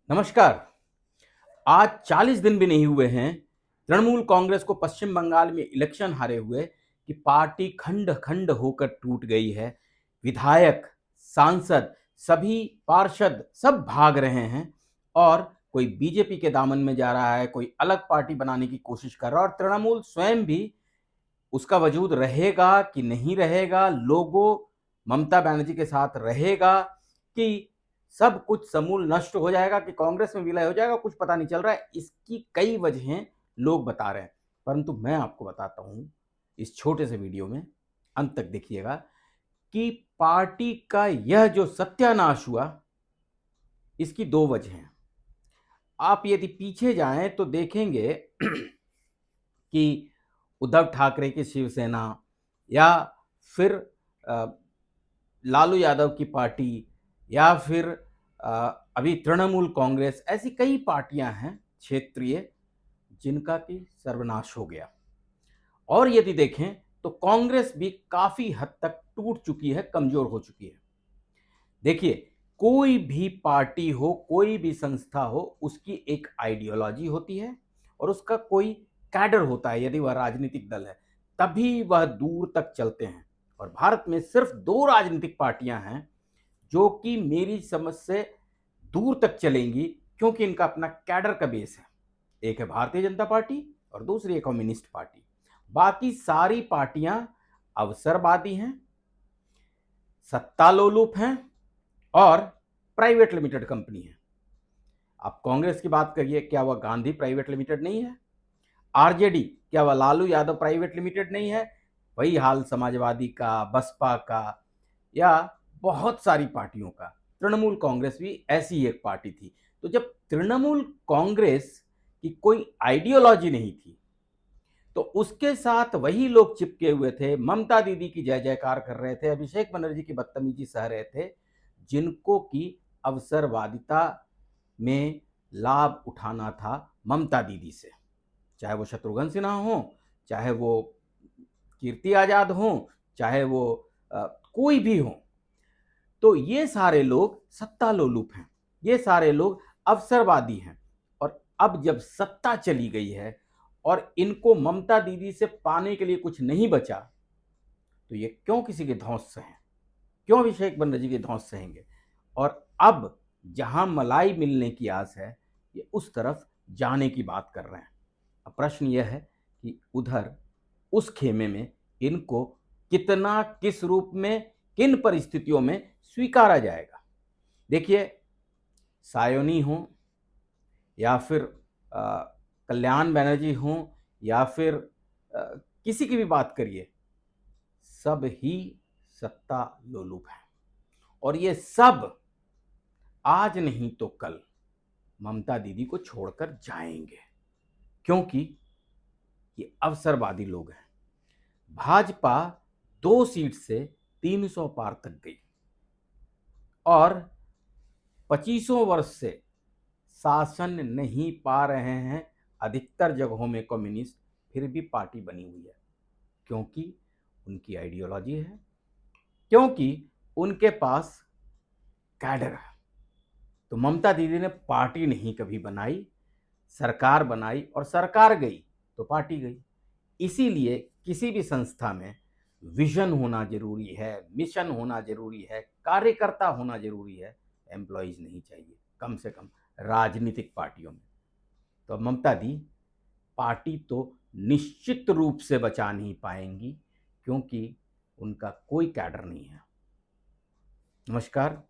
नमस्कार। आज 40 दिन भी नहीं हुए हैं तृणमूल कांग्रेस को पश्चिम बंगाल में इलेक्शन हारे हुए कि पार्टी खंड खंड होकर टूट गई है। विधायक, सांसद, सभी पार्षद सब भाग रहे हैं और कोई बीजेपी के दामन में जा रहा है, कोई अलग पार्टी बनाने की कोशिश कर रहा है और तृणमूल स्वयं भी उसका वजूद रहेगा कि नहीं रहेगा, लोगों ममता बनर्जी के साथ रहेगा कि सब कुछ समूल नष्ट हो जाएगा कि कांग्रेस में विलय हो जाएगा, कुछ पता नहीं चल रहा है। इसकी कई वजहें लोग बता रहे हैं, परंतु मैं आपको बताता हूं इस छोटे से वीडियो में, अंत तक देखिएगा कि पार्टी का यह जो सत्यानाश हुआ इसकी दो वजह हैं। आप यदि पीछे जाएं तो देखेंगे कि उद्धव ठाकरे की शिवसेना या फिर लालू यादव की पार्टी या फिर अभी तृणमूल कांग्रेस, ऐसी कई पार्टियां हैं क्षेत्रीय जिनका कि सर्वनाश हो गया। और यदि देखें तो कांग्रेस भी काफी हद तक टूट चुकी है, कमजोर हो चुकी है। देखिए, कोई भी पार्टी हो, कोई भी संस्था हो, उसकी एक आइडियोलॉजी होती है और उसका कोई कैडर होता है। यदि वह राजनीतिक दल है तभी वह दूर तक चलते हैं। और भारत में सिर्फ दो राजनीतिक पार्टियां हैं जो कि मेरी समझ से दूर तक चलेंगी, क्योंकि इनका अपना कैडर का बेस है। एक है भारतीय जनता पार्टी और दूसरी है कम्युनिस्ट पार्टी। बाकी सारी पार्टियां अवसरवादी हैं, सत्ता लोलुप हैं और प्राइवेट लिमिटेड कंपनी है। आप कांग्रेस की बात करिए, क्या वह गांधी प्राइवेट लिमिटेड नहीं है? आरजेडी, क्या वह लालू यादव प्राइवेट लिमिटेड नहीं है? वही हाल समाजवादी का, बसपा का या बहुत सारी पार्टियों का। तृणमूल कांग्रेस भी ऐसी ही एक पार्टी थी। तो जब तृणमूल कांग्रेस की कोई आइडियोलॉजी नहीं थी तो उसके साथ वही लोग चिपके हुए थे, ममता दीदी की जय जयकार कर रहे थे, अभिषेक बनर्जी की बदतमीजी सह रहे थे, जिनको की अवसरवादिता में लाभ उठाना था ममता दीदी से। चाहे वो शत्रुघ्न सिन्हा हो, चाहे वो कीर्ति आजाद हो, चाहे वो कोई भी हो, तो ये सारे लोग सत्ता लोलुप हैं, ये सारे लोग अवसरवादी हैं। और अब जब सत्ता चली गई है और इनको ममता दीदी से पाने के लिए कुछ नहीं बचा, तो ये क्यों किसी के धौंस सहें, क्यों अभिषेक बनर्जी के धौंस सहेंगे? और अब जहां मलाई मिलने की आस है, ये उस तरफ जाने की बात कर रहे हैं। अब प्रश्न यह है कि उधर उस खेमे में इनको कितना, किस रूप में, किन परिस्थितियों में स्वीकारा जाएगा। देखिए, सायोनी हो या फिर कल्याण बनर्जी हो या फिर किसी की भी बात करिए, सब ही सत्ता लोलुप है और ये सब आज नहीं तो कल ममता दीदी को छोड़कर जाएंगे, क्योंकि ये अवसरवादी लोग हैं। भाजपा 2 सीट से 300 पार तक गई और 25 वर्ष से शासन नहीं पा रहे हैं अधिकतर जगहों में कम्युनिस्ट, फिर भी पार्टी बनी हुई है। क्योंकि उनकी आइडियोलॉजी है, क्योंकि उनके पास कैडर है। तो ममता दीदी ने पार्टी नहीं कभी बनाई, सरकार बनाई और सरकार गई तो पार्टी गई। इसीलिए किसी भी संस्था में विजन होना जरूरी है, मिशन होना जरूरी है, कार्यकर्ता होना जरूरी है, एम्प्लॉयज नहीं चाहिए, कम से कम राजनीतिक पार्टियों में। तो ममता दी पार्टी तो निश्चित रूप से बचा नहीं पाएंगी, क्योंकि उनका कोई कैडर नहीं है। नमस्कार।